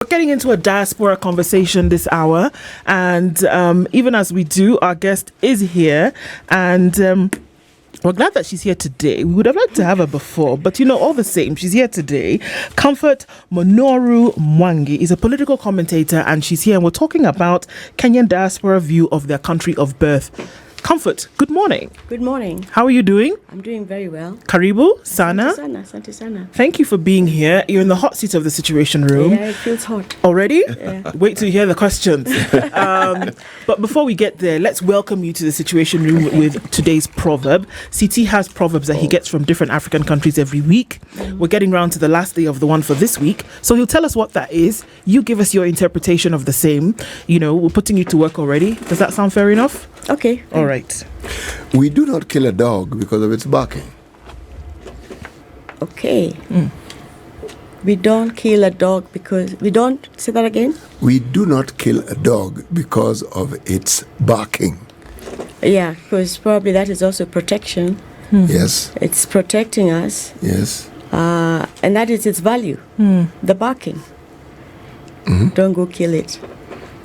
We're getting into a diaspora conversation this hour, and even as we do, our guest is here, and we're glad that she's here today. We would have liked to have her before, but all the same, she's here today. Comfort Munoru Mwangi is a political commentator, and she's here, and we're talking about Kenyan diaspora view of their country of birth. Comfort, good morning. Good morning. How are you doing? I'm doing very well. Karibu, Sana. Asante sana. Thank you for being here. You're in the hot seat of the Situation Room. Yeah, it feels hot. Already? Yeah. Wait till you hear the questions. But before we get there, let's welcome you to the Situation Room with today's proverb. CT has proverbs that he gets from different African countries every week. We're getting round to the last day of the one for this week. So he'll tell us what that is. You give us your interpretation of the same. We're putting you to work already. Does that sound fair enough? Okay. All right. We do not kill a dog because of its barking. Okay. We don't kill a dog because... We don't... Say that again? We do not kill a dog because of its barking. Yeah, because probably that is also protection. Yes. It's protecting us. Yes. And that is its value. The barking. Don't go kill it.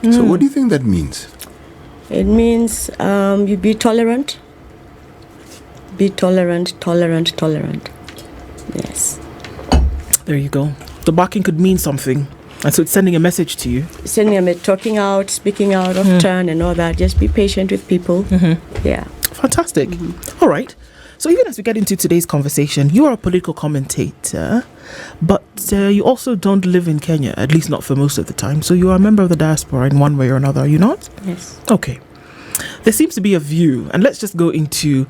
So what do you think that means? It means you be tolerant. Be tolerant. Yes. There you go. The barking could mean something. And so it's sending a message to you. Sending them talking out, speaking out of turn and all that. Just be patient with people. Yeah. Fantastic. All right. So even as we get into today's conversation, you are a political commentator, but you also don't live in Kenya, at least not for most of the time. So you are a member of the diaspora in one way or another, are you not? Yes. Okay. There seems to be a view, and let's just go into,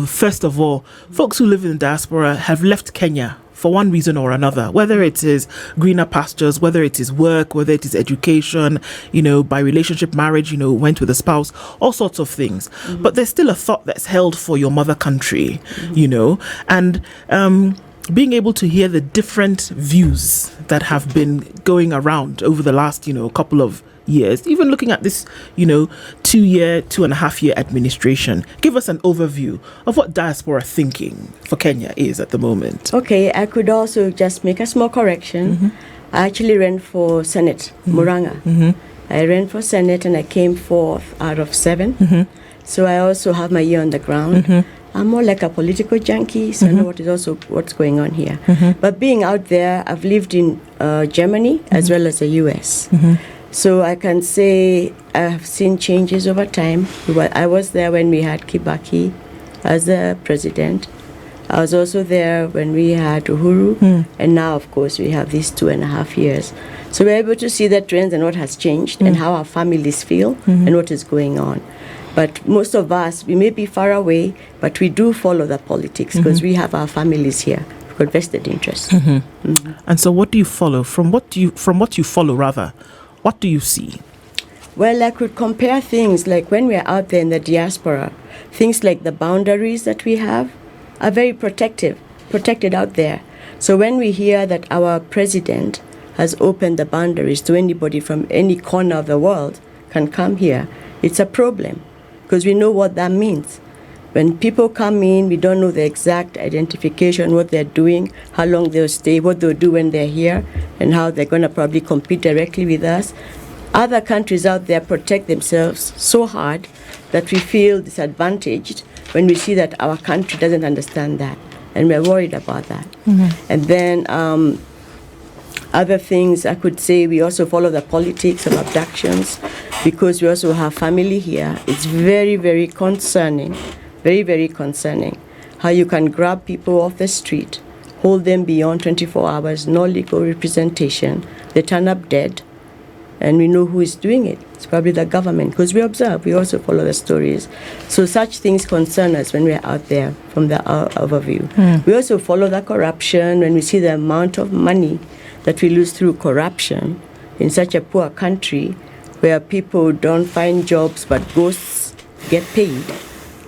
first of all, folks who live in the diaspora have left Kenya for one reason or another, whether it is greener pastures, whether it is work, whether it is education, by relationship, marriage, went with a spouse, all sorts of things. But there's still a thought that's held for your mother country, and being able to hear the different views that have been going around over the last, couple of years, even looking at this, 2.5 year administration. Give us an overview of what diaspora thinking for Kenya is at the moment. Okay, I could also just make a small correction. I actually ran for Senate, Muranga. I ran for Senate and I came fourth out of 7. So I also have my ear on the ground. I'm more like a political junkie, so I know what's going on here. But being out there, I've lived in Germany as well as the US. So I can say I have seen changes over time. I was there when we had Kibaki as the president. I was also there when we had Uhuru. And now, of course, we have these 2.5 years. So we're able to see the trends and what has changed and how our families feel and what is going on. But most of us, we may be far away, but we do follow the politics because we have our families here. We've got vested interest. And so what do you follow? From what you follow, rather, what do you see? Well, I could compare things like when we're out there in the diaspora, things like the boundaries that we have are very protected out there. So when we hear that our president has opened the boundaries to anybody from any corner of the world can come here, it's a problem because we know what that means. When people come in, we don't know the exact identification, what they're doing, how long they'll stay, what they'll do when they're here, and how they're going to probably compete directly with us. Other countries out there protect themselves so hard that we feel disadvantaged when we see that our country doesn't understand that, and we're worried about that. And then other things, I could say we also follow the politics of abductions because we also have family here. It's very, very concerning. Very, very concerning how you can grab people off the street, hold them beyond 24 hours, no legal representation. They turn up dead, and we know who is doing it. It's probably the government, because we observe, we also follow the stories. So such things concern us when we're out there from the overview. We also follow the corruption when we see the amount of money that we lose through corruption in such a poor country where people don't find jobs but ghosts get paid.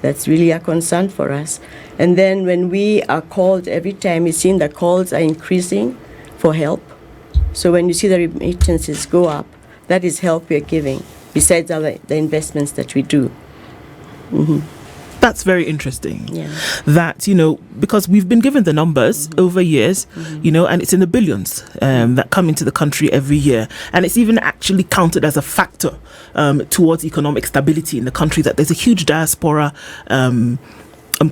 That's really a concern for us. And then when we are called every time, we've seen the calls are increasing for help. So when you see the remittances go up, that is help we're giving, besides the investments that we do. That's very interesting. Yeah. That, because we've been given the numbers over years, and it's in the billions that come into the country every year. And it's even actually counted as a factor towards economic stability in the country, that there's a huge diaspora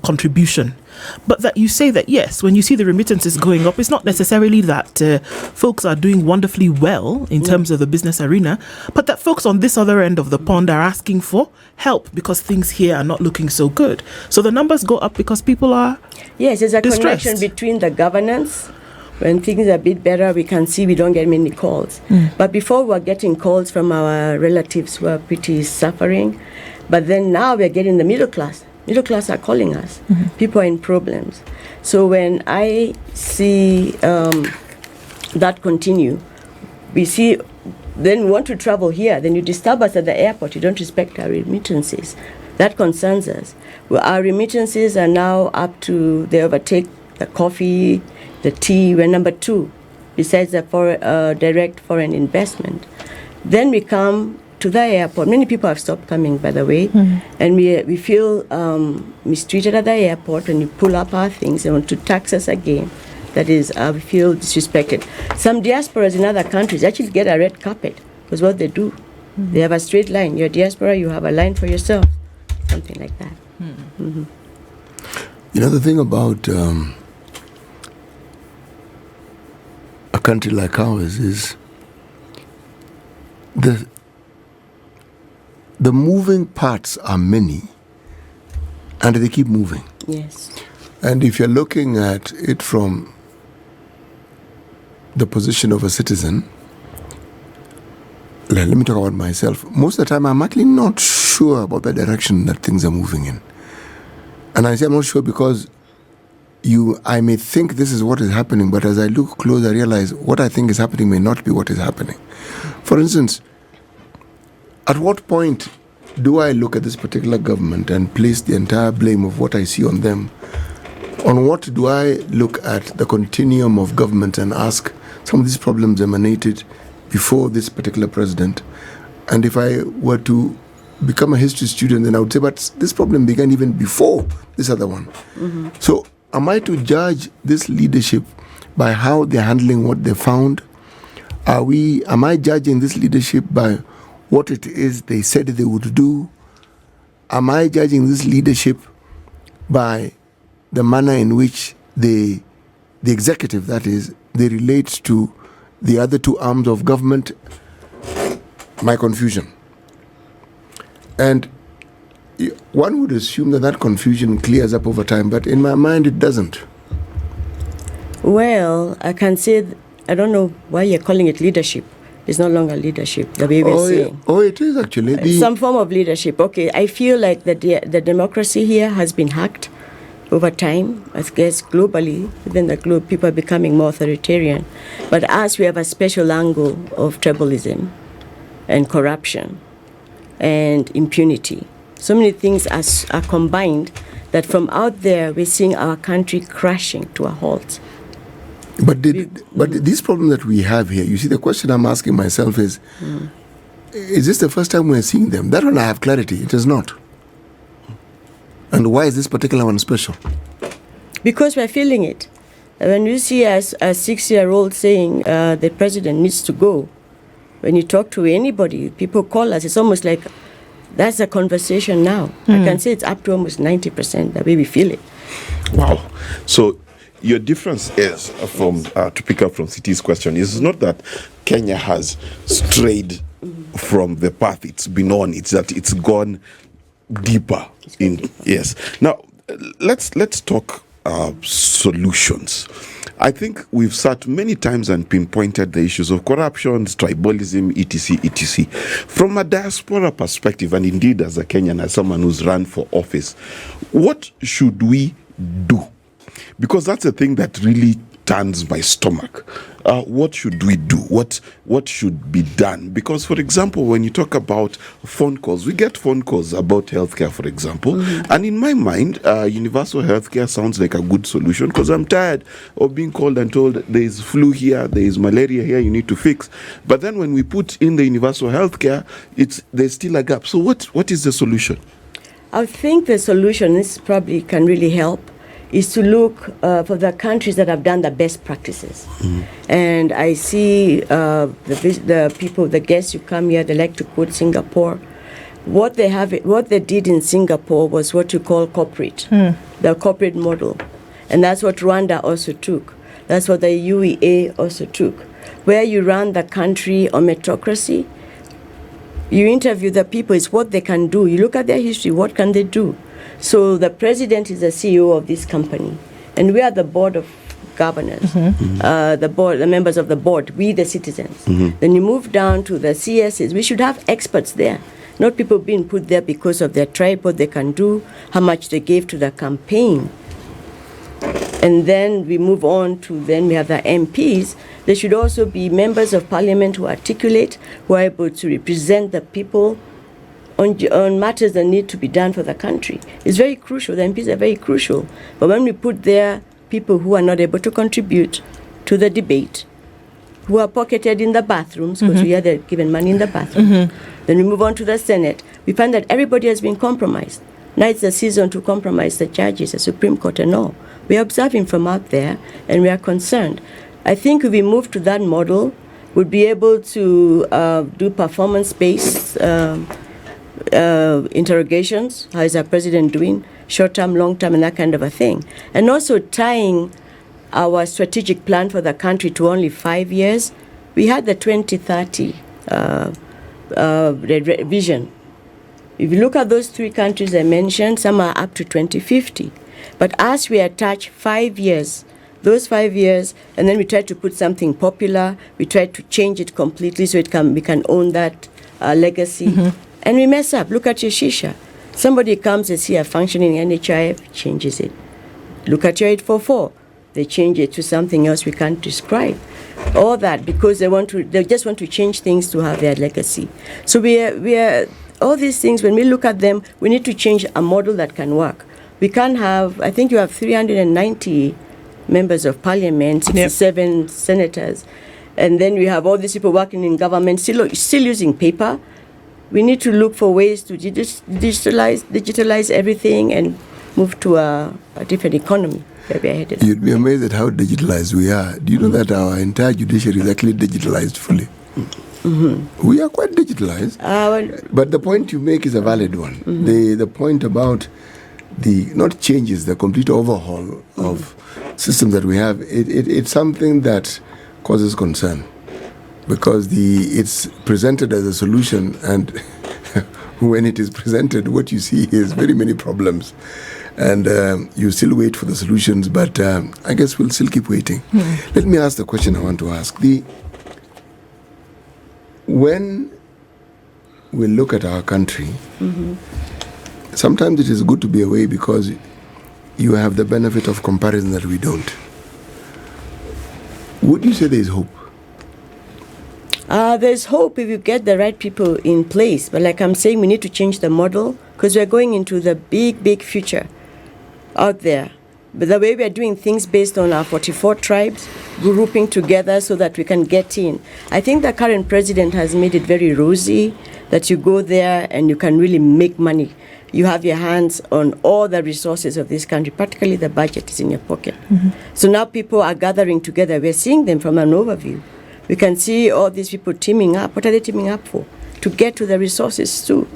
contribution. But that you say that, yes, when you see the remittances going up, it's not necessarily that folks are doing wonderfully well in terms of the business arena, but that folks on this other end of the pond are asking for help because things here are not looking so good. So the numbers go up because people are there's a distressed. connection between the governance. When things are a bit better, we can see we don't get many calls. But before, we were getting calls from our relatives who are pretty suffering. But then now we're getting the middle class. Middle class are calling us. People are in problems. So when I see that continue, we see, then we want to travel here, then you disturb us at the airport, you don't respect our remittances. That concerns us. Well, our remittances are now up to, they overtake the coffee, the tea. We're number 2, besides the direct foreign investment. Then we come to the airport. Many people have stopped coming, by the way, and we feel mistreated at the airport. When you pull up our things, they want to tax us again. That is, we feel disrespected. Some diasporas in other countries actually get a red carpet, because what they do, they have a straight line. You're diaspora, you have a line for yourself, something like that. The thing about a country like ours is the moving parts are many, and they keep moving. Yes. And if you're looking at it from the position of a citizen, let me talk about myself. Most of the time, I'm actually not sure about the direction that things are moving in. And I say I'm not sure because I may think this is what is happening, but as I look close, I realize what I think is happening may not be what is happening. For instance, at what point do I look at this particular government and place the entire blame of what I see on them? On what do I look at the continuum of government and ask some of these problems emanated before this particular president? And if I were to become a history student, then I would say, but this problem began even before this other one. So am I to judge this leadership by how they're handling what they found? Am I judging this leadership by what it is they said they would do? Am I judging this leadership by the manner in which the executive, that is, they relate to the other 2 arms of government? My confusion. And one would assume that confusion clears up over time, but in my mind it doesn't. Well, I can say, I don't know why you're calling it leadership. It's no longer leadership, the way we're saying. Oh, it is actually. Some form of leadership. Okay, I feel like the democracy here has been hacked over time. I guess globally, within the globe, people are becoming more authoritarian. But us, we have a special angle of tribalism and corruption and impunity. So many things are combined that from out there, we're seeing our country crashing to a halt. But this problem that we have here, you see, the question I'm asking myself is this the first time we're seeing them? That one I have clarity. It is not. And why is this particular one special? Because we're feeling it. When you see a 6-year-old saying the president needs to go, when you talk to anybody, people call us, it's almost like that's a conversation now. I can say it's up to almost 90% the way we feel it. Wow. So your difference is, from to pick up from Siti's question, is not that Kenya has strayed from the path it's been on. It's that it's gone deeper in. Yes. Now let's talk solutions. I think we've sat many times and pinpointed the issues of corruption, tribalism, etc. From a diaspora perspective, and indeed as a Kenyan, as someone who's run for office, what should we do? Because that's the thing that really turns my stomach. What should we do? What should be done? Because, for example, when you talk about phone calls, we get phone calls about healthcare, for example. And in my mind, universal healthcare sounds like a good solution because I'm tired of being called and told there is flu here, there is malaria here, you need to fix. But then when we put in the universal healthcare, there's still a gap. So what is the solution? I think the solution, this probably can really help, is to look for the countries that have done the best practices. And I see the people, the guests who come here, they like to quote Singapore. What they did in Singapore was what you call corporate, the corporate model. And that's what Rwanda also took. That's what the UEA also took, where you run the country on meritocracy. You interview the people, it's what they can do. You look at their history, what can they do? So the president is the CEO of this company, and we are the board of governors, the members of the board, we the citizens. Then you move down to the CSs. We should have experts there, not people being put there because of their tribe, what they can do, how much they gave to the campaign. And then we move on to, then we have the MPs. There should also be members of parliament who articulate, who are able to represent the people on matters that need to be done for the country. It's very crucial. The MPs are very crucial. But when we put there people who are not able to contribute to the debate, who are pocketed in the bathrooms, because we hear they're given money in the bathrooms, then we move on to the Senate. We find that everybody has been compromised. Now it's the season to compromise the judges, the Supreme Court and all. We are observing from out there, and we are concerned. I think if we move to that model, we'll be able to do performance-based interrogations. How is our president doing? Short-term, long-term, and that kind of a thing. And also tying our strategic plan for the country to only 5 years. We had the 2030 vision. If you look at those 3 countries I mentioned, some are up to 2050. But as we attach 5 years, those 5 years, and then we try to put something popular, we try to change it completely so we can own that legacy. And we mess up. Look at your shisha. Somebody comes and see a functioning NHIF, changes it. Look at your 844. They change it to something else we can't describe. All that because they just want to change things to have their legacy. So we are all these things, when we look at them, we need to change a model that can work. We can't have, I think you have 390 members of parliament, 67 senators, and then we have all these people working in government still using paper. We need to look for ways to digitalize everything and move to a different economy where we are headed. You'd be amazed at how digitalized we are. Do you know that our entire judiciary is actually digitalized fully? We are quite digitalized. But the point you make is a valid one. The point about not changes, the complete overhaul of systems that we have, it's something that causes concern. Because it's presented as a solution, and when it is presented, what you see is very many problems. And you still wait for the solutions, but I guess we'll still keep waiting. Let me ask the question I want to ask. When we look at our country, sometimes it is good to be away because you have the benefit of comparison that we don't. Would you say there is hope? There's hope if you get the right people in place. But like I'm saying, we need to change the model because we're going into the big, big future out there. But the way we are doing things based on our 44 tribes, grouping together so that we can get in. I think the current president has made it very rosy that you go there and you can really make money. You have your hands on all the resources of this country, particularly the budget is in your pocket. So now people are gathering together. We're seeing them from an overview. We can see all these people teaming up. What are they teaming up for? To get to the resources too.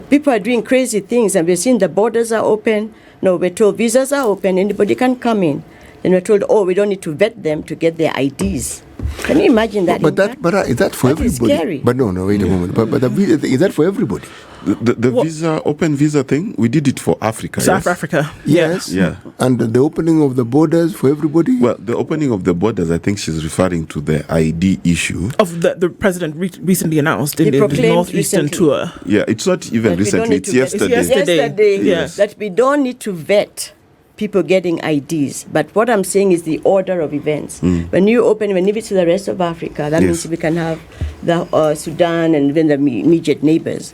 People are doing crazy things, and we're seeing the borders are open. No, we're told visas are open, anybody can come in. Then we're told, we don't need to vet them to get their IDs. Can you imagine that? But is that for everybody? Is scary. But no, wait a moment. But is that for everybody? The open visa thing, we did it for Africa. South Africa. Yes. Yeah. And the opening of the borders for everybody? Well, the opening of the borders, I think she's referring to the ID issue. Of the president recently announced in the Northeastern tour. Yeah, it's not even recently, it's yesterday. It's yesterday. Yes. That we don't need to vet people getting IDs. But what I'm saying is the order of events. When you leave it to the rest of Africa, that means we can have the Sudan and even the immediate neighbors.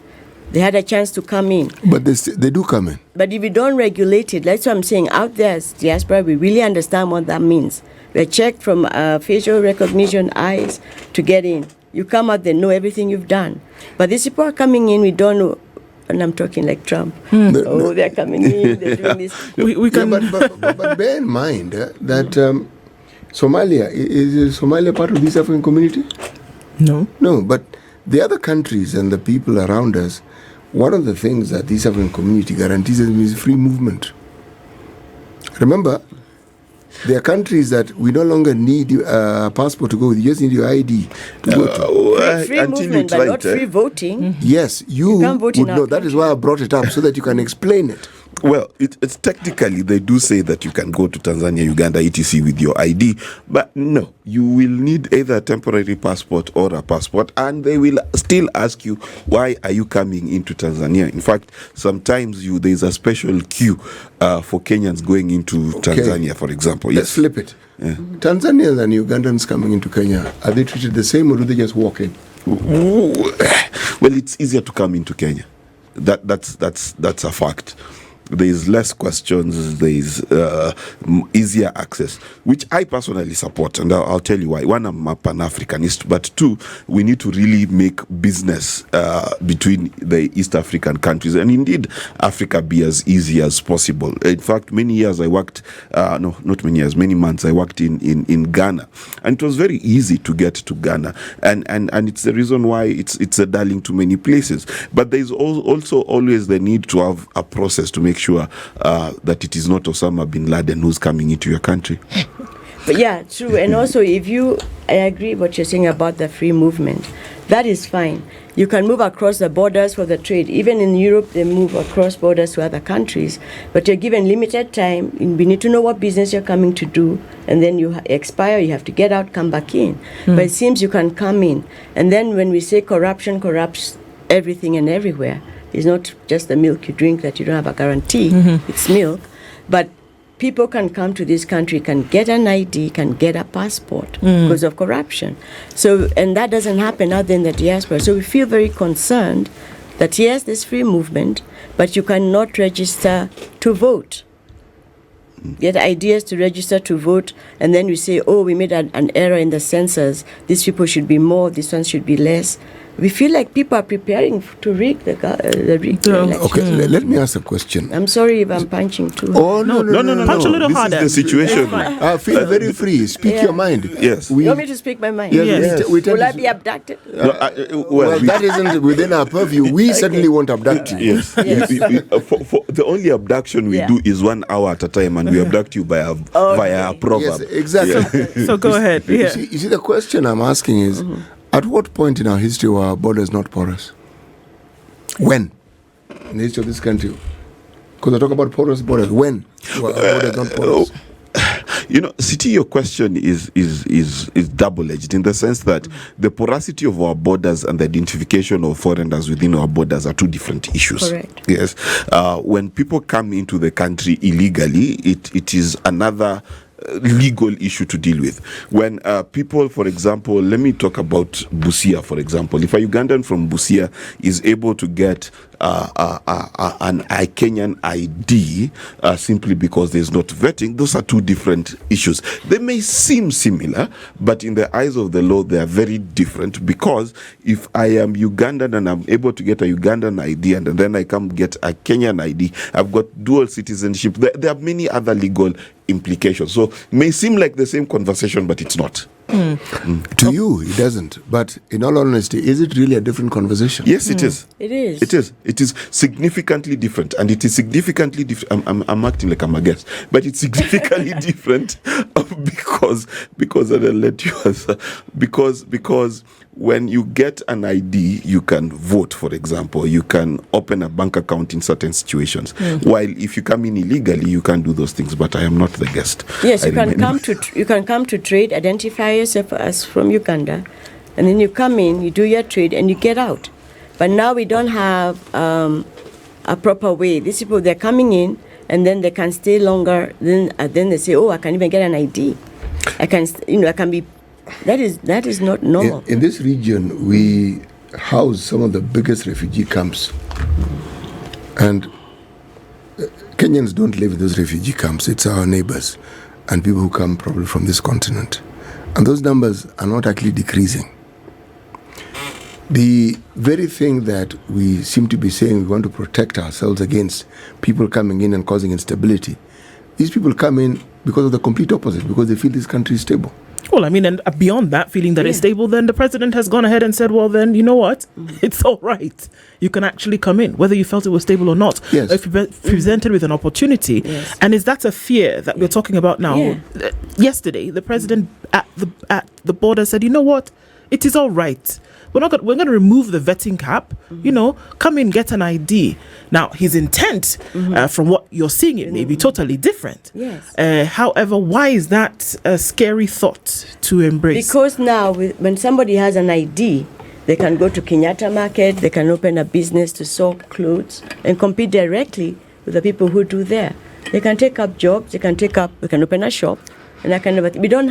They had a chance to come in. But they do come in. But if we don't regulate it, that's what I'm saying. Out there as diaspora, we really understand what that means. We're checked from facial recognition, eyes, to get in. You come out, they know everything you've done. But these people are coming in, we don't know. and I'm talking like Trump. No. They're coming in, they're doing this. We can. But bear in mind that Somalia, is Somalia part of this African community? No. No, but the other countries and the people around us, one of the things that this African community guarantees is free movement. Remember, there are countries that we no longer need a passport to go with. You just need your ID to go to. Free movement, but not free voting. Yes, you can't vote would in our know. That is why I brought it up, so that you can explain it. Well, it's technically, they do say that you can go to Tanzania, Uganda, etc. with your ID, but no, you will need either a temporary passport or a passport, and they will still ask you, why are you coming into Tanzania? In fact, sometimes there's a special queue for Kenyans going into Tanzania, for example. Let's flip it. Yeah. Tanzanians and Ugandans coming into Kenya, are they treated the same, or do they just walk in? Well, it's easier to come into Kenya. That's a fact. There is less questions, there is easier access, which I personally support, and I'll tell you why. One, I'm a Pan-Africanist, but two, we need to really make business between the East African countries, and indeed Africa be as easy as possible. In fact, many years I worked, many months I worked in Ghana, and it was very easy to get to Ghana, and it's the reason why it's a darling to many places. But there is also always the need to have a process to make sure that it is not Osama bin Laden who's coming into your country. But yeah, true. And also, I agree what you're saying about the free movement. That is fine. You can move across the borders for the trade. Even in Europe, they move across borders to other countries. But you're given limited time. We need to know what business you're coming to do. And then you expire, you have to get out, come back in. But it seems you can come in. And then when we say corruption corrupts everything and everywhere, it's not just the milk you drink that you don't have a guarantee. It's milk. But people can come to this country, can get an ID, can get a passport because of corruption. So, and that doesn't happen out there in the diaspora. So we feel very concerned that yes, there's free movement, but you cannot register to vote. Get ideas to register to vote, and then we say, oh, we made an error in the census. These people should be more, this one should be less. We feel like people are preparing to rig the election. Okay, let me ask a question. I'm sorry if I'm punching too hard. Oh, no. Punch a little harder. This is the situation. Feel very free. Speak your mind. Yes. You want me to speak my mind? Yes. Will I be abducted? Well, that isn't within our purview. We certainly won't abduct you. Yes. For the only abduction we do is 1 hour at a time, and we abduct you via a proverb. Yes, exactly. So go ahead. Yeah. You see, the question I'm asking is, at what point in our history were our borders not porous? When? In the history of this country? Because I talk about porous borders. When were our borders not porous? Siti, your question is double-edged in the sense that the porosity of our borders and the identification of foreigners within our borders are two different issues. Correct. Yes. When people come into the country illegally, it is another legal issue to deal with. When people, for example, let me talk about Busia, for example. If a Ugandan from Busia is able to get an Kenyan ID simply because there's not vetting, those are two different issues. They may seem similar, but in the eyes of the law, they are very different, because if I am Ugandan and I'm able to get a Ugandan ID and then I come get a Kenyan ID, I've got dual citizenship. There are many other legal implications. So it may seem like the same conversation, but it's not. To you, it doesn't. But in all honesty, is it really a different conversation? Yes, it is. It is. It is. It is significantly different, and it is significantly different. I'm acting like I'm a guest, but it's significantly different because I'll let you answer. Because when you get an ID, you can vote. For example, you can open a bank account in certain situations. While if you come in illegally, you can't do those things. But I am not the guest. Yes, you can come to trade, identify yourself as from Uganda, and then you come in, you do your trade, and you get out. But now we don't have a proper way. These people, they're coming in, and then they can stay longer. Then they say, "Oh, I can even get an ID. I can be." That is not normal. In this region, we house some of the biggest refugee camps, and Kenyans don't live in those refugee camps. It's our neighbors and people who come probably from this continent. And those numbers are not actually decreasing. The very thing that we seem to be saying we want to protect ourselves against people coming in and causing instability, these people come in because of the complete opposite, because they feel this country is stable. Well, I mean, and beyond that, feeling that it's stable, then the president has gone ahead and said, well, then, you know what? It's all right. You can actually come in, whether you felt it was stable or not. Yes. If you're presented with an opportunity. Yes. And is that a fear that we're talking about now? Yeah. Yesterday, the president at the border said, you know what? It is all right. We're going to remove the vetting cap. You know, come in, get an ID. Now, his intent, from what you're seeing, it may be totally different. Yes. However, why is that a scary thought to embrace? Because now, when somebody has an ID, they can go to Kenyatta Market, they can open a business to sew clothes and compete directly with the people who do there. They can take up jobs, they can open a shop. And that kind of thing. We don't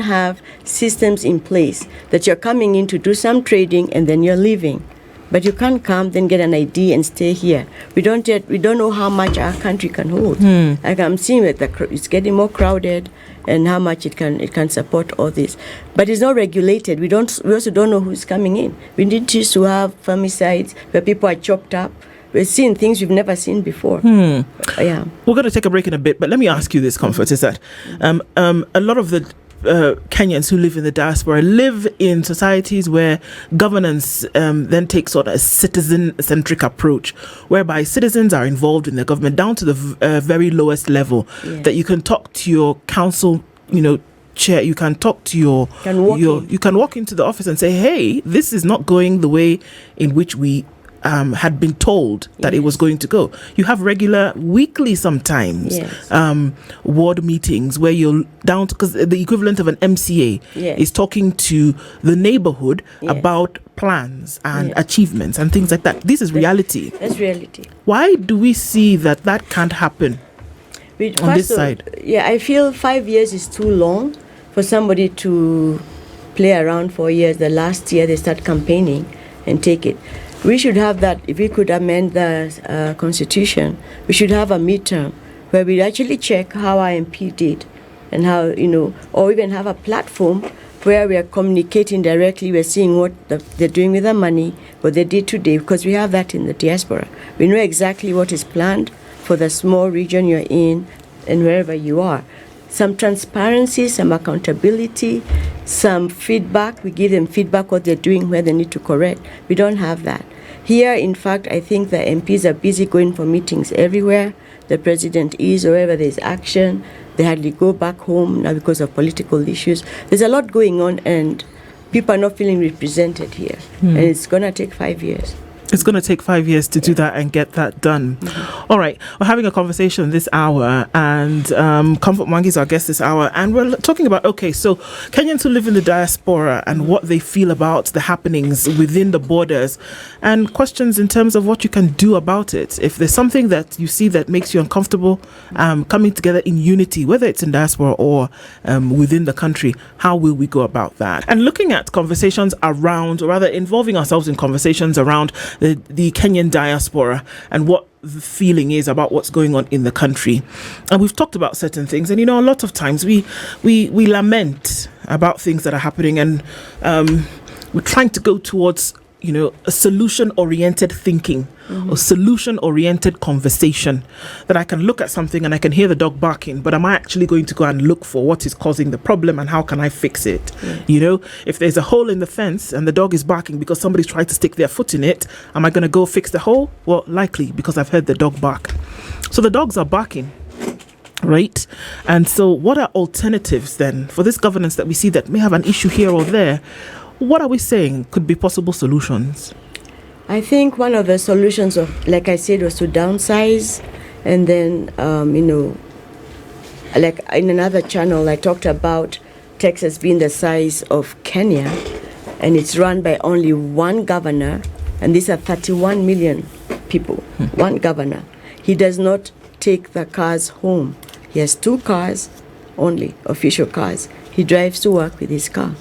have systems in place that you're coming in to do some trading and then you're leaving. But you can't come, then get an ID and stay here. We don't know how much our country can hold. Like I'm seeing that it's getting more crowded and how much it can support all this. But it's not regulated. We also don't know who's coming in. We need to have femicides where people are chopped up. We're seeing things we've never seen before. Yeah. We're going to take a break in a bit, but let me ask you this, Comfort, is that a lot of the Kenyans who live in the diaspora live in societies where governance then takes sort of a citizen-centric approach, whereby citizens are involved in the government down to the very lowest level, that you can talk to your council, chair, you can talk to you can walk into the office and say, hey, this is not going the way in which we had been told that it was going to go. You have regular weekly sometimes ward meetings where you're down to, because the equivalent of an MCA is talking to the neighborhood about plans and achievements and things like that. This is reality. That's reality. Why do we see that can't happen on this side? Yeah, I feel 5 years is too long for somebody to play around for years. The last year they start campaigning and take it. We should have that. If we could amend the constitution, we should have a midterm where we actually check how our MP did and how, or even have a platform where we are communicating directly. We're seeing what they're doing with the money, what they did today, because we have that in the diaspora. We know exactly what is planned for the small region you're in and wherever you are. Some transparency, some accountability, some feedback. We give them feedback what they're doing, where they need to correct. We don't have that. Here, in fact, I think the MPs are busy going for meetings everywhere. The president is, wherever there's action, they hardly go back home now because of political issues. There's a lot going on and people are not feeling represented here. And it's going to take 5 years. It's going to take 5 years to do that and get that done. All right. We're having a conversation this hour, and Comfort Mwangi is our guest this hour. And we're talking about, so Kenyans who live in the diaspora and what they feel about the happenings within the borders, and questions in terms of what you can do about it. If there's something that you see that makes you uncomfortable, coming together in unity, whether it's in diaspora or within the country, how will we go about that? And looking at conversations around, or rather involving ourselves in conversations around the Kenyan diaspora and what the feeling is about what's going on in the country. And we've talked about certain things, and a lot of times we lament about things that are happening, and we're trying to go towards a solution-oriented thinking or solution-oriented conversation, that I can look at something and I can hear the dog barking, but am I actually going to go and look for what is causing the problem and how can I fix it? If there's a hole in the fence and the dog is barking because somebody's tried to stick their foot in it, am I going to go fix the hole? Well, likely, because I've heard the dog bark. So the dogs are barking, right? And so what are alternatives then for this governance that we see that may have an issue here or there? What are we saying could be possible solutions? I think one of the solutions, like I said, was to downsize. And then, like in another channel, I talked about Texas being the size of Kenya, and it's run by only one governor, and these are 31 million people, one governor. He does not take the cars home. He has 2 cars only, official cars. He drives to work with his car.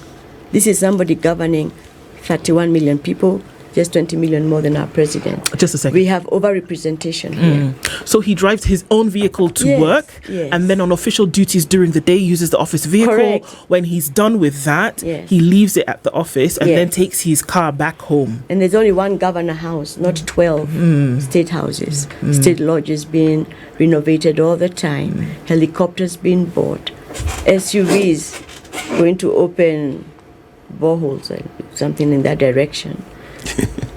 This is somebody governing 31 million people, just 20 million more than our president. Just a second. We have overrepresentation here. So he drives his own vehicle to work, and then on official duties during the day uses the office vehicle. Correct. When he's done with that, he leaves it at the office and then takes his car back home. And there's only one governor house, not 12 state houses. State lodges being renovated all the time. Helicopters being bought. SUVs going to open boreholes or something in that direction.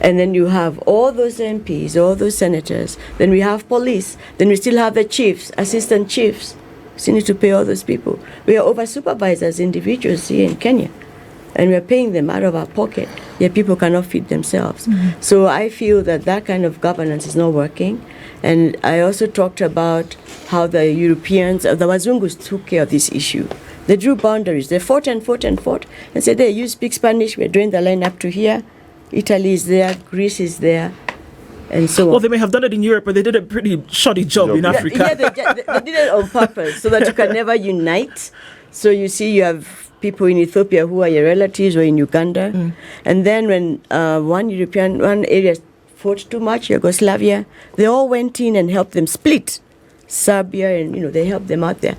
And then you have all those MPs, all those senators. Then we have police. Then we still have the chiefs, assistant chiefs. So you need to pay all those people. We are over-supervisors, individuals here in Kenya. And we are paying them out of our pocket. Yet people cannot feed themselves. So I feel that kind of governance is not working. And I also talked about how the Europeans, the Wazungus, took care of this issue. They drew boundaries. They fought and said, hey, you speak Spanish, we're drawing the line up to here. Italy is there, Greece is there, and so on. Well, they may have done it in Europe, but they did a pretty shoddy job in Africa. They did it on purpose so that you can never unite. So you see, you have people in Ethiopia who are your relatives, or in Uganda. And then when one area fought too much, Yugoslavia, they all went in and helped them split. Serbia, and they helped them out there.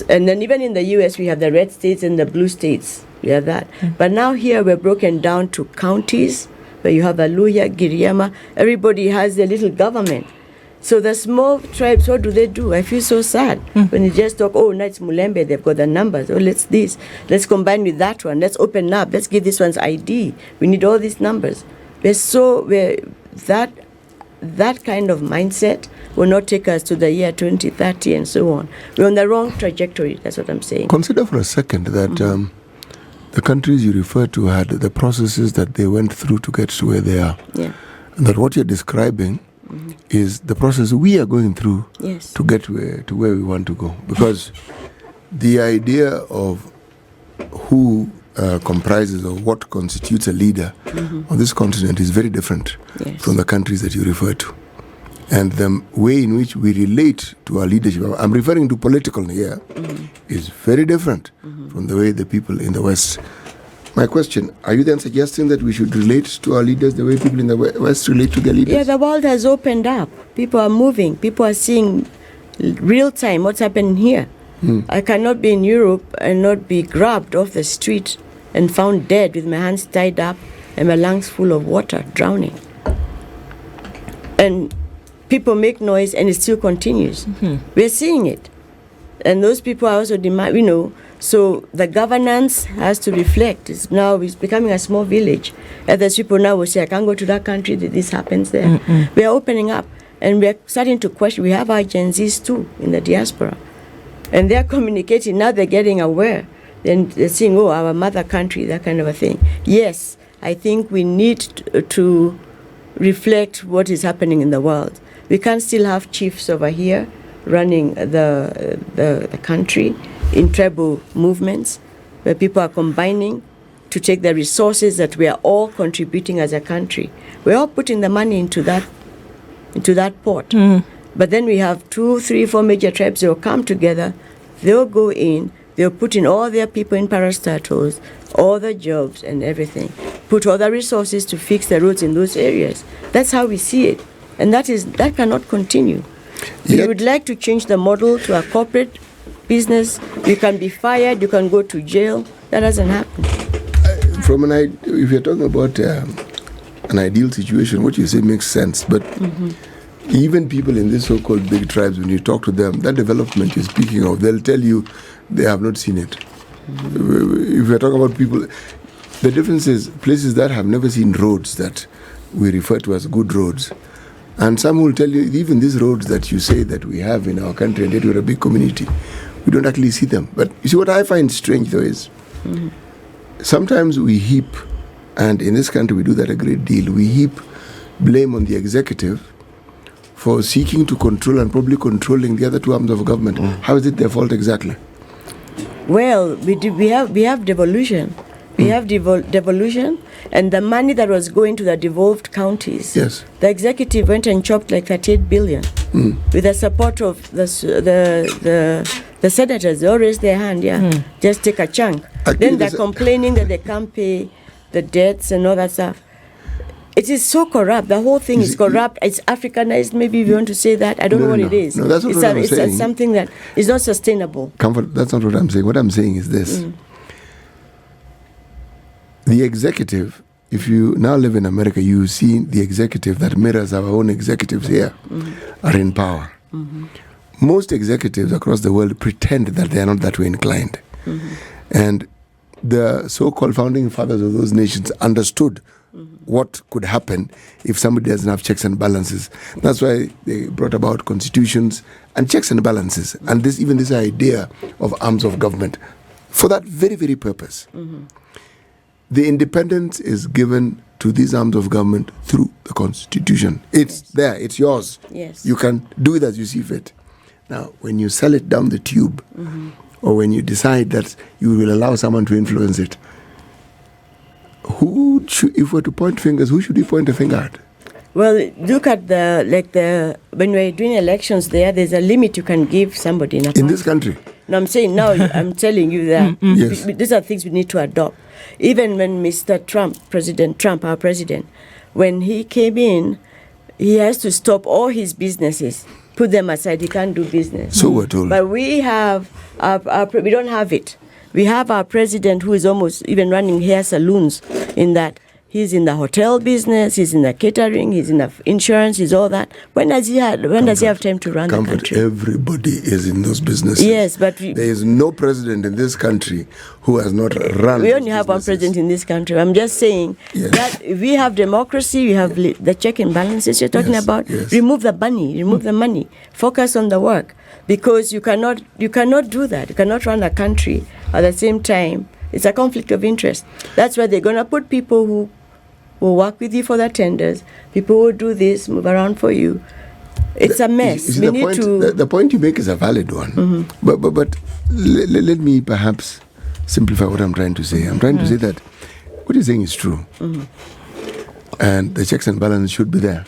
And then even in the US, we have the red states and the blue states. We have that. But now here we're broken down to counties, where you have Aluya, Giriama. Everybody has their little government. So the small tribes, what do? I feel so sad when you just talk, now it's Mulembe, they've got the numbers. Let's combine with that one. Let's open up. Let's give this one's ID. We need all these numbers. That kind of mindset will not take us to the year 2030 and so on. We're on the wrong trajectory. That's what I'm saying. Consider for a second that the countries you refer to had the processes that they went through to get to where they are. Yeah. And that what you're describing is the process we are going through to get to where we want to go. Because the idea of who comprises or what constitutes a leader on this continent is very different from the countries that you refer to. And the way in which we relate to our leadership, I'm referring to political here, is very different from the way the people in the West. My question, are you then suggesting that we should relate to our leaders the way people in the West relate to their leaders? Yeah, the world has opened up. People are moving. People are seeing real time what's happening here. I cannot be in Europe and not be grabbed off the street and found dead with my hands tied up and my lungs full of water, drowning. And people make noise and it still continues. We're seeing it. And those people are also so the governance has to reflect. It's becoming a small village. Other people now will say, I can't go to that country, this happens there. We are opening up and we are starting to question. We have our Gen Zs too in the diaspora. And they're communicating, now they're getting aware. Then they're saying, our mother country, that kind of a thing. Yes, I think we need to reflect what is happening in the world. We can't still have chiefs over here running the country in tribal movements where people are combining to take the resources that we are all contributing as a country. We're all putting the money into that pot. But then we have 2, 3, 4 major tribes. They'll come together. They'll go in. They'll put in all their people in parastatals, all the jobs and everything. Put all the resources to fix the roads in those areas. That's how we see it. And that cannot continue. We would like to change the model to a corporate business. You can be fired, you can go to jail. That doesn't happen. If you're talking about an ideal situation, what you say makes sense. But even people in these so-called big tribes, when you talk to them, that development you're speaking of, they'll tell you they have not seen it. If you're talking about people, the difference is places that have never seen roads that we refer to as good roads. And some will tell you, even these roads that you say that we have in our country, and yet we're a big community, we don't actually see them. But you see, what I find strange, though, is sometimes we heap, and in this country we do that a great deal, we heap blame on the executive for seeking to control and probably controlling the other two arms of government. How is it their fault exactly? Well, we have devolution. We have devolution, and the money that was going to the devolved counties. Yes. The executive went and chopped like 38 billion with the support of the senators. They all raised their hand, just take a chunk. Then they're complaining that they can't pay the debts and all that stuff. It is so corrupt. The whole thing is corrupt. It's Africanized. Maybe if you want to say that. I don't know what it is. No, that's not what I'm saying. It's something that is not sustainable. Comfort, that's not what I'm saying. What I'm saying is this. The executive, if you now live in America, you see the executive that mirrors our own executives here are in power. Most executives across the world pretend that they are not that way inclined. And the so-called founding fathers of those nations understood what could happen if somebody doesn't have checks and balances. That's why they brought about constitutions and checks and balances, and even this idea of arms of government for that very, very purpose. The independence is given to these arms of government through the constitution. It's there, it's yours. Yes. You can do it as you see fit. Now, when you sell it down the tube, or when you decide that you will allow someone to influence it, if we're to point fingers, who should we point a finger at? Well, look at when we're doing elections there's a limit you can give somebody in this country. No, I'm saying now, I'm telling you that Yes. these are things we need to adopt. Even when Mr. Trump, President Trump, our president, when he came in, he has to stop all his businesses, put them aside. He can't do business. So we're told. But we have, we don't have it. We have our president who is almost even running hair salons in that. He's in the hotel business, he's in the catering, he's in the insurance, he's all that. When does he have time to run the country? Everybody is in those businesses. Yes, but there is no president in this country who has not run. We only have one president in this country. I'm just saying that if we have democracy, we have the check and balances you're talking about. Yes. Remove the money, focus on the work, because you cannot do that. You cannot run a country at the same time. It's a conflict of interest. That's why they're going to put people who will work with you for the tenders, people who do this, move around for you. It's a mess. You see, the point you make is a valid one. But let me perhaps simplify what I'm trying to say. I'm trying to say that what you're saying is true. And the checks and balances should be there.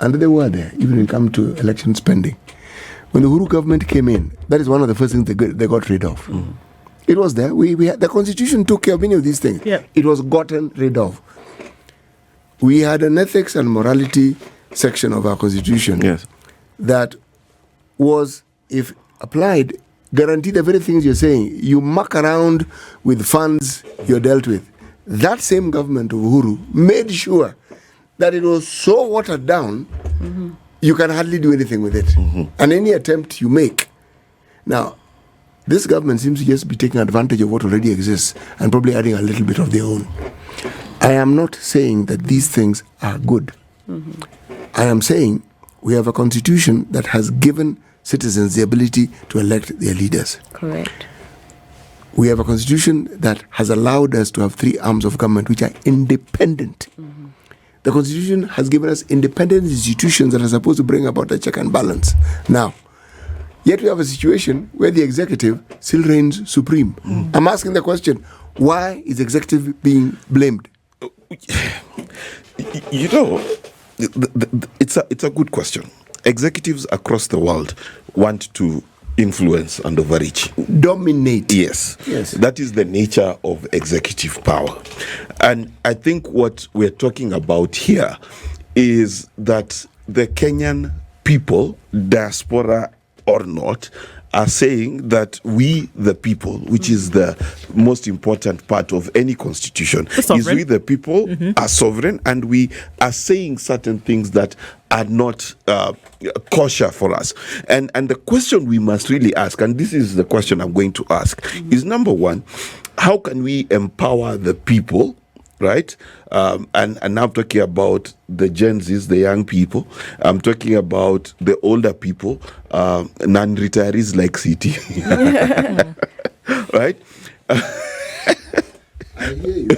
And they were there, even when it comes to election spending. When the Uhuru government came in, that is one of the first things they got rid of. It was there. We had, the constitution took care of many of these things. Yeah. It was gotten rid of. We had an ethics and morality section of our constitution that was, if applied, guaranteed the very things you're saying. You muck around with funds you're dealt with. That same government of Uhuru made sure that it was so watered down, you can hardly do anything with it. And any attempt you make. Now, this government seems to just be taking advantage of what already exists and probably adding a little bit of their own. I am not saying that these things are good. I am saying we have a constitution that has given citizens the ability to elect their leaders. Correct. We have a constitution that has allowed us to have 3 arms of government which are independent. The constitution has given us independent institutions that are supposed to bring about a check and balance. Now, yet we have a situation where the executive still reigns supreme. I'm asking the question, why is the executive being blamed? You know, it's a good question. Executives across the world want to influence and overreach. Dominate. Yes. That is the nature of executive power. And I think what we're talking about here is that the Kenyan people, diaspora or not, are saying that we, the people, which is the most important part of any constitution, is we, the people, are sovereign, and we are saying certain things that are not kosher for us. And the question we must really ask, and this is the question I'm going to ask, is number one, how can we empower the people? Right? And I'm talking about the Gen Zs, the young people. I'm talking about the older people, non-retirees like CT. Right? I hear you.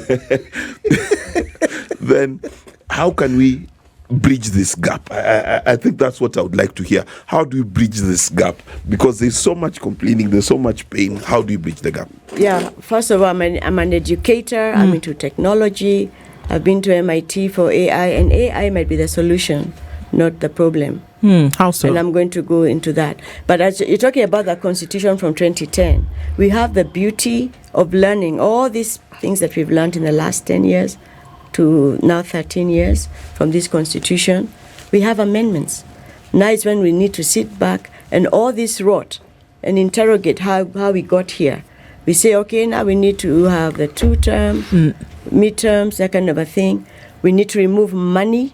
Then how can we bridge this gap? I think that's what I would like to hear. How do we bridge this gap? Because there's so much complaining, there's so much pain. How do you bridge the gap? Yeah, first of all, I'm an educator. I'm into technology. I've been to MIT for AI, and AI might be the solution, not the problem. How so? And I'm going to go into that. But as you're talking about the Constitution from 2010, we have the beauty of learning all these things that we've learned in the last 10 years to now 13 years from this constitution, we have amendments. Now is when we need to sit back and all this rot and interrogate how we got here. We say, okay, now we need to have the 2-term, midterms, that kind of a thing. We need to remove money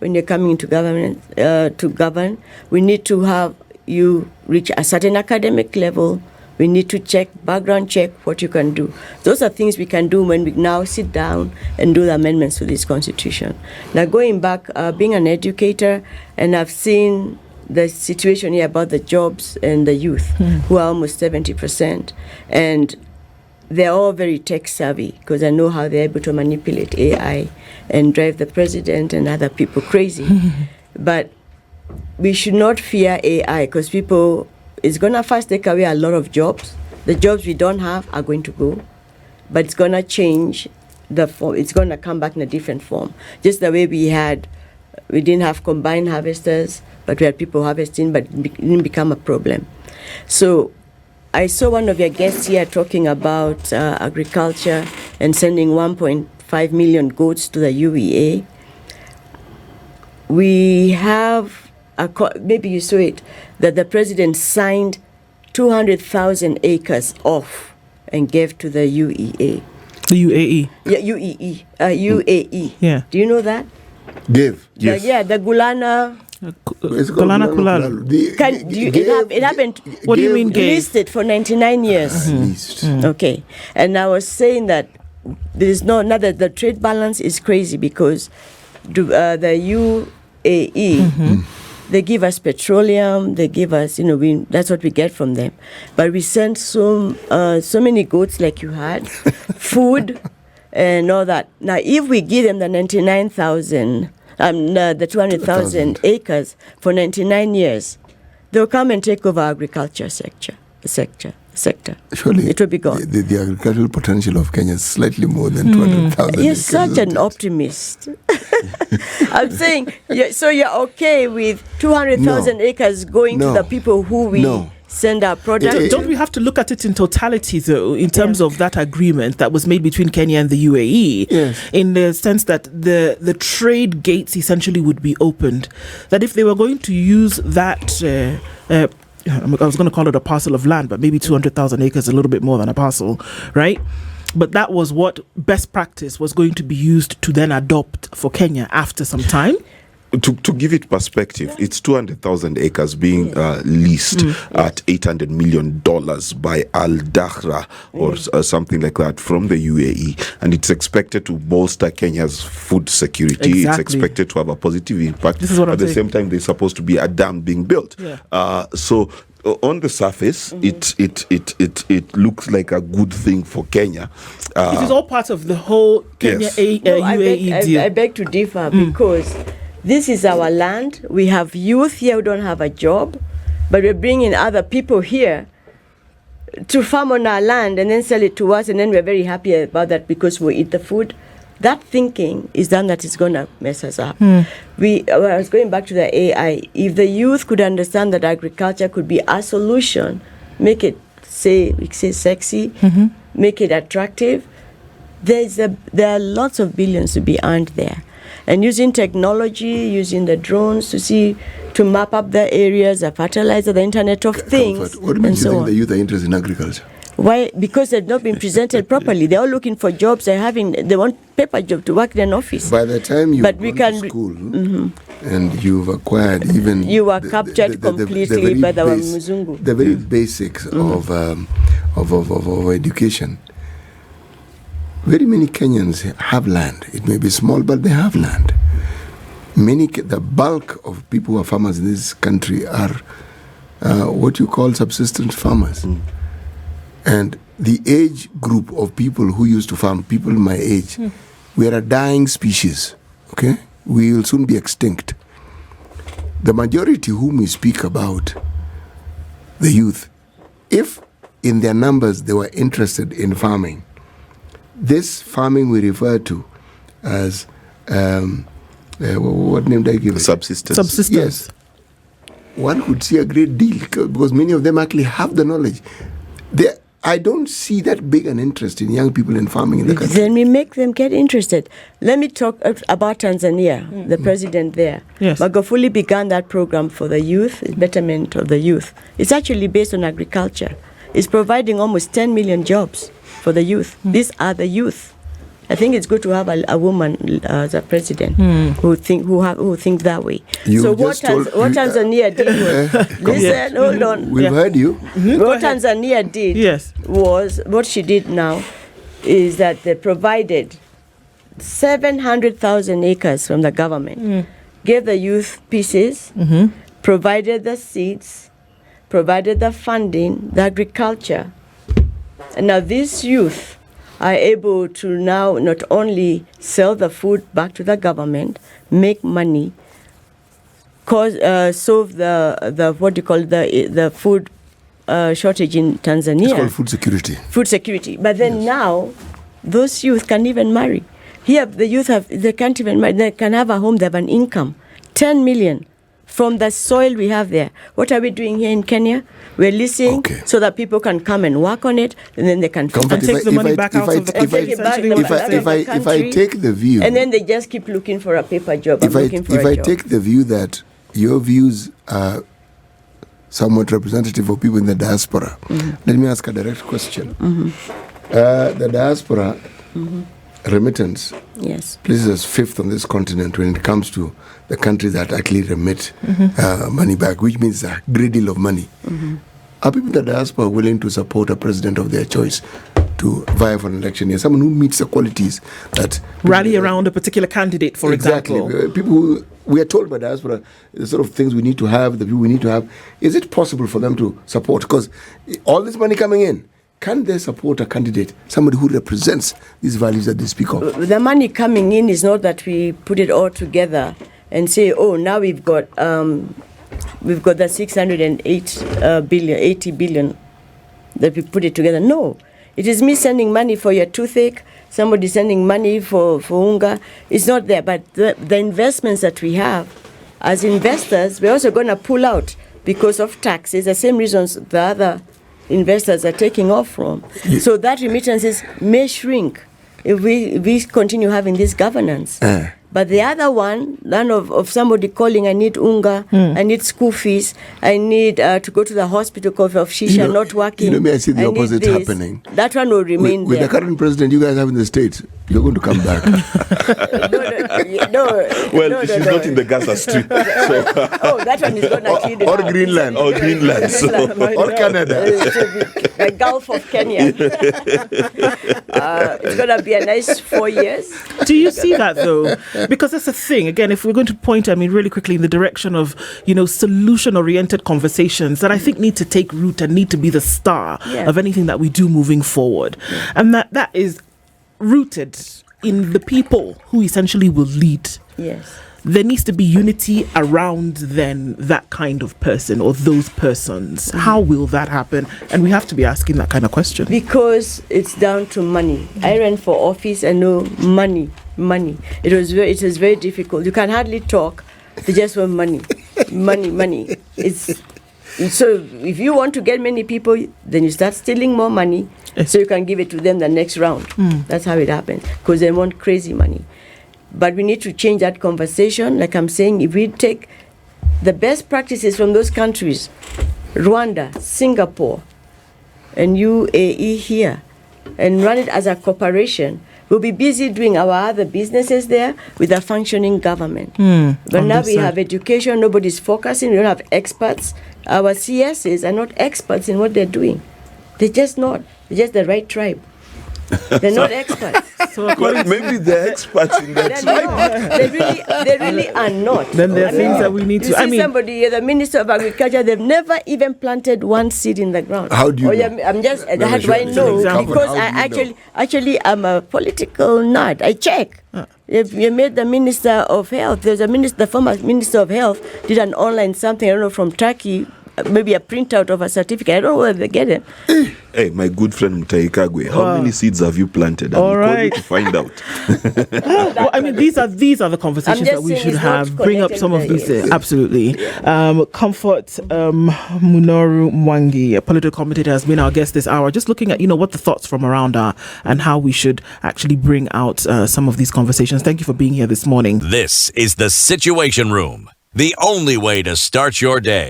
when you're coming into government to govern. We need to have you reach a certain academic level. We need to background check what you can do. Those are things we can do when we now sit down and do the amendments to this constitution. Now going back, being an educator, and I've seen the situation here about the jobs and the youth, who are almost 70%. And they're all very tech savvy because I know how they're able to manipulate AI and drive the president and other people crazy. But we should not fear AI because it's going to first take away a lot of jobs. The jobs we don't have are going to go, but it's going to change the form. It's going to come back in a different form. Just the way we didn't have combined harvesters, but we had people harvesting, but it didn't become a problem. So I saw one of your guests here talking about agriculture and sending 1.5 million goats to the UEA. We have, maybe you saw it, that the president signed 200,000 acres off and gave to the UEA. The UAE. Yeah, UAE. Yeah. Do you know that? Give. Yes. The Gulana. It's called Gulana Gulana. Kulala. It happened. What do you mean gave? Leased for 99 years. Leased. Okay. And I was saying that there is now that the trade balance is crazy because the UAE, they give us petroleum, they give us, that's what we get from them. But we send so many goats like you had, food and all that. Now, if we give them the 99,000, the 200,000 acres for 99 years, they'll come and take over agriculture sector. Surely it will be gone. The agricultural potential of Kenya is slightly more than 200,000 You're acres. such an optimist. I'm saying, so you're okay with 200,000 acres going to the people who we send our product? Don't we have to look at it in totality, though, in terms of that agreement that was made between Kenya and the UAE, in the sense that the trade gates essentially would be opened, that if they were going to use that I was going to call it a parcel of land, but maybe 200,000 acres, a little bit more than a parcel, right? But that was what best practice was going to be used to then adopt for Kenya after some time. To give it perspective, it's 200,000 acres being leased at $800 million by Al Dahra or something like that from the UAE, and it's expected to bolster Kenya's food security. Exactly. It's expected to have a positive impact. This is what at the same time, there's supposed to be a dam being built. So on the surface, it looks like a good thing for Kenya. It is all part of the whole Kenya UAE deal. I beg to differ because this is our land. We have youth here who don't have a job, but we're bringing other people here to farm on our land and then sell it to us, and then we're very happy about that because we eat the food. That thinking is done that is going to mess us up. I was going back to the AI. If the youth could understand that agriculture could be a solution, make it, sexy, make it attractive, there are lots of billions to be earned there. And using technology, using the drones to map up the areas, the fertilizer, the Internet of Things, what makes you think the youth are interested in agriculture? Why? Because they've not been presented properly. They're all looking for jobs. They want paper job to work in an office. By the time you've gone to school and you've acquired even... You are captured completely by the Muzungu. The very basics of education. Very many Kenyans have land. It may be small, but they have land. The bulk of people who are farmers in this country are what you call subsistence farmers. And the age group of people who used to farm, people my age, we are a dying species, okay? We will soon be extinct. The majority whom we speak about, the youth, if in their numbers they were interested in farming, this farming we refer to as, what name did I give it? Subsistence. Yes. One could see a great deal because many of them actually have the knowledge. I don't see that big an interest in young people in farming in the country. Then we make them get interested. Let me talk about Tanzania, the president there. Yes. Magufuli began that program for the youth, betterment of the youth. It's actually based on agriculture. It's providing almost 10 million jobs for the youth. These are the youth. I think it's good to have a woman as a president who think that way. You what Tanzania did was, listen, hold on. We've heard you. What Tanzania did was, what she did now is that they provided 700,000 acres from the government, gave the youth pieces, provided the seeds, provided the funding, the agriculture. And now these youth are able to now not only sell the food back to the government, make money, solve the what do you call the food shortage in Tanzania. It's called food security. Food security. But then now, those youth can't even marry. Here, the youth they can't even marry. They can have a home. They have an income, 10 million. From the soil we have there. What are we doing here in Kenya? We're leasing so that people can come and work on it, and then they can take the money back out of the country. If I take the view, and then they just keep looking for a paper job. If I take the view that your views are somewhat representative of people in the diaspora, let me ask a direct question. The diaspora remittance places us fifth on this continent when it comes to the countries that actually remit money back, which means a great deal of money. Are people in the diaspora willing to support a president of their choice to vie for an election year? Someone who meets the qualities that... Rally around a particular candidate, for example. People who... We are told by diaspora the sort of things we need to have, the view we need to have. Is it possible for them to support? Because all this money coming in, can they support a candidate, somebody who represents these values that they speak of? The money coming in is not that we put it all together and say, oh, now we've got the 80 billion that we put it together. No, it is me sending money for your toothache, somebody sending money for unga. It's not there, but the investments that we have, as investors, we're also going to pull out because of taxes, the same reasons the other investors are taking off from. So that remittances may shrink if we continue having this governance. But the other one of somebody calling, I need unga, I need school fees, I need to go to the hospital because of shisha not working. May I see the opposite happening? That one will remain with there. The current president you guys have in the States, you're going to come back. She's not in the Gaza Strip. So. That one is going to clean it Or up. Greenland. Or Greenland. Or Canada. The Gulf of Kenya. It's going to be a nice 4 years. Do you see that though? Because that's the thing. Again, if we're going to point, really quickly in the direction of, solution-oriented conversations that I think need to take root and need to be the star of anything that we do moving forward. And that is rooted in the people who essentially will lead. Yes. There needs to be unity around then that kind of person or those persons. How will that happen? And we have to be asking that kind of question. Because it's down to money. I ran for office and know money. It was very difficult. You can hardly talk. They just want money. Money. So if you want to get many people, then you start stealing more money so you can give it to them the next round. That's how it happens. Because they want crazy money. But we need to change that conversation. Like I'm saying, if we take the best practices from those countries, Rwanda, Singapore, and UAE here, and run it as a corporation, we'll be busy doing our other businesses there with a functioning government. But now we have education, nobody's focusing, we don't have experts. Our CSs are not experts in what they're doing. They're just not. They're just the right tribe. They're not experts. Maybe they're experts in that tribe. They really are not. Then there are things that we need to... somebody, the Minister of Agriculture, they've never even planted one seed in the ground. How do you know? I'm just... how do I know? Because actually, I'm a political nut. I check. If you made the Minister of Health, there's the former Minister of Health did an online something, I don't know, from Turkey, maybe a printout of a certificate. I don't know where they get it. Hey, my good friend Mutaikagwe, how many seeds have you planted? All I'll call you right. to find out. Well, I mean, these are the conversations I'm that just we saying should it's not have. Bring up connected some of to these. the- Absolutely. Comfort Munoru Mwangi, a political commentator, has been our guest this hour. Just looking at what the thoughts from around are and how we should actually bring out some of these conversations. Thank you for being here this morning. This is the Situation Room, the only way to start your day.